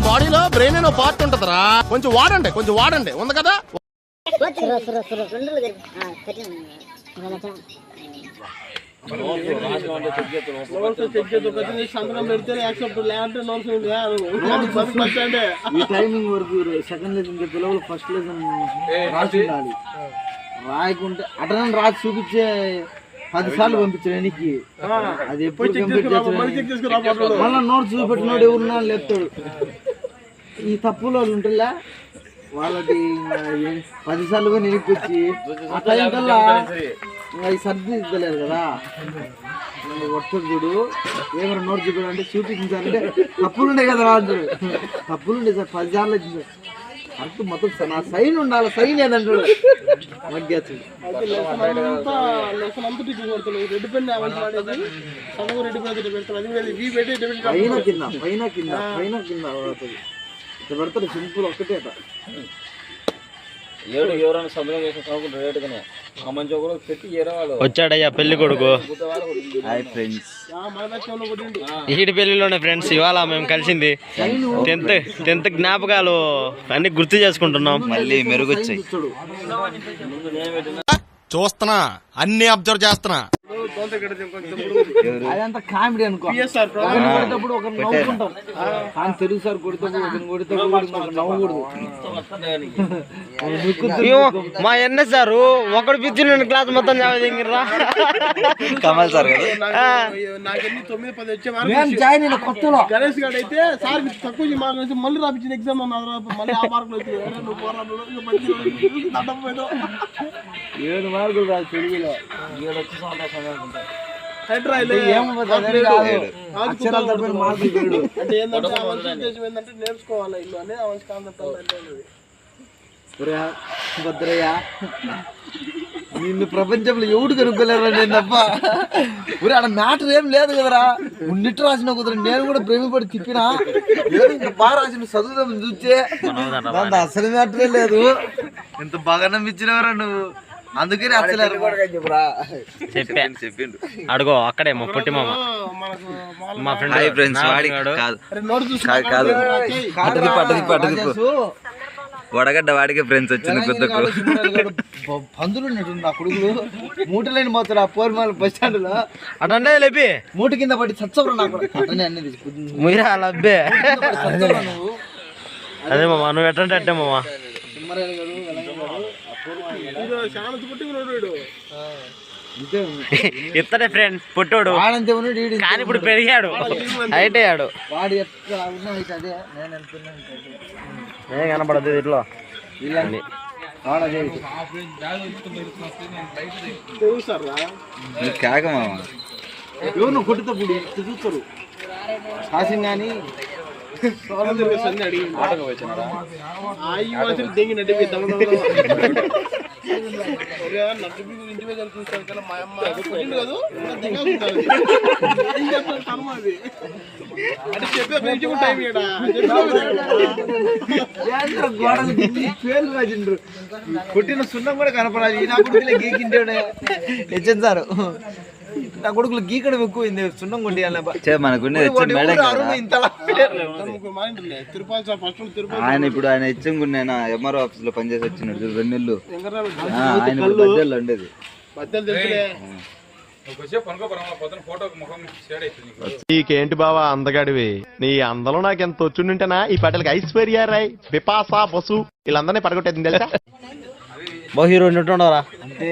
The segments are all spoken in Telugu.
బాడీలో బ్రెయిన్ అనే పార్ట్ ఉంటదిరా, కొంచెం వాడండి ఉంది కదా. సంతకం పెడితే యాక్సెప్ట్ లేదంటే నోట్స్ ఈ టైమింగ్ వరకు సెకండ్ లెసన్ పిల్లలు ఫస్ట్ లెసన్ రాసి ఉండాలి. రాయకుంటే అటెండెన్స్ రాసి చూపించే 10 సార్లు పంపించారు వెనక్కి. అది ఎప్పుడు మళ్ళీ నోట్స్ చూపెట్టినోడు ఎవరున్నా లేపుతాడు. ఈ తప్పులు వాళ్ళు ఉంటుందా వాళ్ళకి 10 సార్లు కూడా వెనక్కి వచ్చి ఆ టైం కల్లా ఈ సర్ది ఇద్దలేరు కదా. వస్తుంది చూడు ఏమైనా నోట్ చూపించాలంటే చూపించాలంటే తప్పులుండే కదా రా అంటాడు. తప్పులుండే సార్ 10 సార్లు వచ్చింది అంటూ మొత్తం నా సైన్ ఉండాలి, సైన్ ఏదంటాడు. పైన కింద పెడతాడు సింపుల్ ఒక్కటే. వచ్చాడయ్యా పెళ్లి కొడుకు. ఈడి పెళ్లిలోనే ఫ్రెండ్స్ ఇవాళ మేము కలిసింది. 10th జ్ఞాపకాలు అన్ని గుర్తు చేసుకుంటున్నాం. మళ్ళీ మెరుగొచ్చాయి. చూస్తున్నా, అన్ని అబ్జర్వ్ చేస్తున్నా. అదంతా కామెడీ అనుకో. కొడేటప్పుడు ఒకరు నవ్వుకుంటాం కానీ తెలుగు సార్ కొడితే నవ్వకూడదు. మా ఎన్ఎస్ సార్ ఒకడు పిచ్చి క్లాస్ మొత్తం కమల్ సార్ నాకెన్ని 9-10 వచ్చే కొత్తలో గణేష్ గారు అయితే సార్ తక్కువ మార్కులు మళ్ళీ రాపించిన ఎగ్జామ్ మళ్ళీ ఆ మార్కులు 7 మార్కులు రాదు తెలుగులో. నేర్చుకోవాలి ఇల్లు అని భద్రయ్య. నిన్ను ప్రపంచంలో ఎవడు కనుక్కోలేరా నేను తప్ప. ఊరే ఆడ మ్యాటర్ ఏం లేదు కదరా, ఉన్నట్టు రాసిన కుదర. నేను కూడా ప్రేమపడి తిప్పినా బాగా రాసిన చదువుదామని చూస్తే దాంతో అసలు మ్యాటరే లేదు. ఎంత బాగా నమ్మించినవరా నువ్వు. అందుకే చెప్పిండు అడుగో అక్కడే మా పొట్టి మామ మా ఫ్రెండ్ వడగడ్డ వాడికే ఫ్రెండ్స్ వచ్చింది. పందులు నా కొడుకులు మూటలేని పోతాడు ఆ పోర్మాల బస్ స్టాండ్ లో. అటంటే లేపి మూట కింద పడి చచ్చవరు నాకు ముయిరా లబ్బే. అదే మామ నువ్వు ఎట్టంటే అట్టే మామ. ఇతనే ఫ్రెండ్ పుట్టోడు కానీ ఇప్పుడు పెరిగాడు, హైట్ అయ్యాడు. వాడు ఎట్లా ఉన్నా హైట్ అదే నేను ఎంత ఏం కనపడదు ఇట్లా. ఎవరు కొట్టుతప్పుడు చూస్తారు కాసింగ్ కానీ కొట్టిన సున్నం కూడా కనపడాలి. నా కొడుకులే గీకింటాడు హెచ్చారు. నా కొడుకులు గీకడం ఎక్కువైంది. సున్నం కొట్టియాలి. ఆయన ఇప్పుడు ఆయన హెచ్చంగుండే ఎంఆర్ఓ ఆఫీస్ లో పనిచేసి వచ్చినాడు 2 నెలలు. ఆయన బద్దెల్లో ఉండేది. నీకేంటి బావా అందగాడివి, నీ అందలో నాకు ఎంత వచ్చుంటేనా ఈ పటలకి ఐశ్వర్య రాయ్, బిపాసా బసు వీళ్ళందరినీ పడగొట్టేది తెలుసా. బహు హీరో ఉండరా అంటే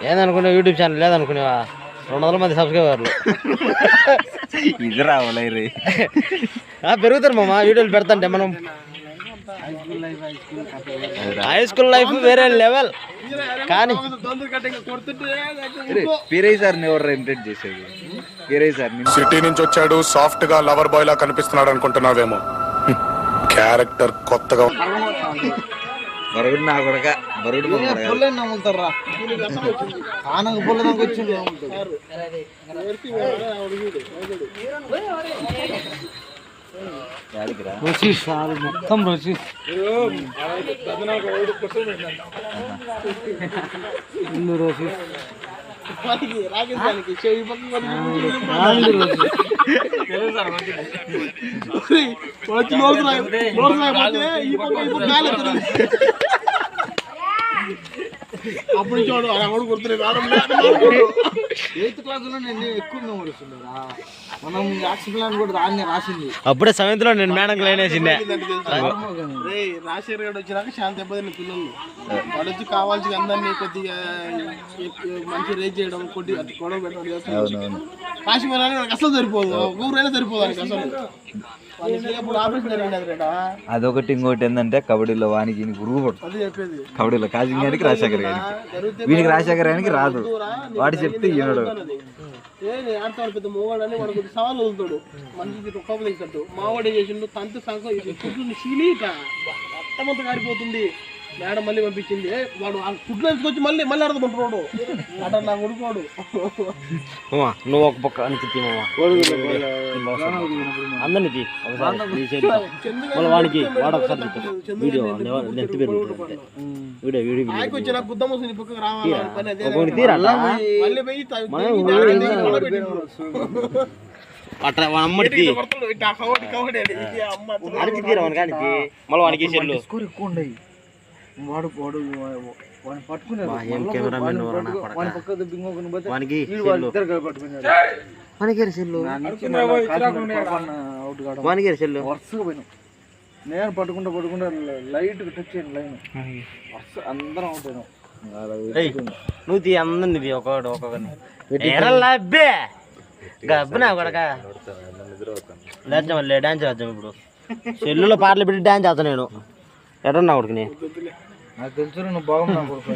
ఏందనుకునే యూట్యూబ్ ఛానల్ లేదనుకునేవా 200 మంది సబ్స్క్రైబర్లు. ఇది రావాలి పెరుగుతారు మామ వీడియోలు పెడతాంటే. మనం హై స్కూల్ లైఫ్ వేరే లెవెల్. కానీ పీరై సార్ ఎవరు ఇంప్రెట్ చేసేది? పీరై సార్ సిటీ నుంచి వచ్చాడు, సాఫ్ట్ గా లవర్ బాయ్ లా కనిపిస్తున్నాడు అనుకుంటున్నావేమో. క్యారెక్టర్ కొత్తగా. బరుగుడు నా కొడక బరుగుడు నమ్ముతారా ఆనగ పొల్ల దాకా వచ్చింది. మొత్తం రుచి ఇల్లు రోజు అప్పుడు చూడు అప్పుడు గుర్తులేదు 8th క్లాస్లో నేను ఎక్కువ మెమరీస్తుండేరా మనం యాక్షన్ ప్లాన్ కూడా దాన్నే రాసింది. అప్పుడే సెవెంత్ లో నేను మేడం లేనేసిండే. రాజశేఖర్ గారు వచ్చినాక శాంతి దెబ్బతిన్న పిల్లలు వాడు వచ్చి కావాల్సి అందరినీ కొద్దిగా మంచి రేజ్ చేయడం కొద్ది గొడవ పెట్టడం చేస్తాడు. కాశ్మీర్ అని నాకు అసలు సరిపోదు, ఊరైనా సరిపోదు ఆయనకి అసలు. ఇప్పుడు ఆపరేషన్ జరిగినది అదొకటి. ఇంకోటి ఏంటంటే కబడ్డీలో వానికి గురువు పడుతుంది. అది చెప్పేది కబడ్డీలో కాజింగ్ గారికి రాజశేఖర్ గారికి వీనికి రాజశేఖర్ గారికి రాదు. వాడు చెప్తే ఈయనడు ఆడతాడు పెద్ద మోగాడని వాడు కొద్ది సవాల్ వదులుతాడు, మనిషికి కోపం తెస్తాడు. మావాడు ఏం చేసిండు తంతు సంఖ కుట్లు సీలి అట్టమంతా కారిపోతుంది. మేడం మళ్ళీ పంపించింది, వాడు ఆ కుట్లు వేసుకొచ్చి మళ్ళీ అర్థమంటున్నాడు అట నా కొడుకోడు. నువ్వు ఒక పక్క అని అందరినీ వాడికి వాడు ఒకసారి వీడియో నెత్తి పెరుగుతుంది. ఆయనకు వచ్చి నాకు గుద్దం వస్తుంది, పక్కకు రావాలి పని అదే మళ్ళీ పోయి అట్లా అమ్మడికి అడిచి తీరా కానీ మళ్ళీ వానికి సెల్లు స్కోర్ ఎక్కువ ఉండయి. వాడు వాడిని పట్టుకున్నాడు, వరుసగా పోయినాం. నేను పట్టుకుంటా లైట్ టచ్ చేయండి లైన్ వరుస అందరం అవుట్ అయినాం. నువ్వు తీ అందరిని ఒక్కొక్కరిని గబ్బునా కొడక లేచాం డాన్స్ చేద్దాం. ఇప్పుడు సెల్లులో పాటలు పెట్టి డాన్స్ చేస్తాను నేను. ఎటన్నా కొడుకుని నాకు తెలుసు నువ్వు బాగున్నా కొడుకు.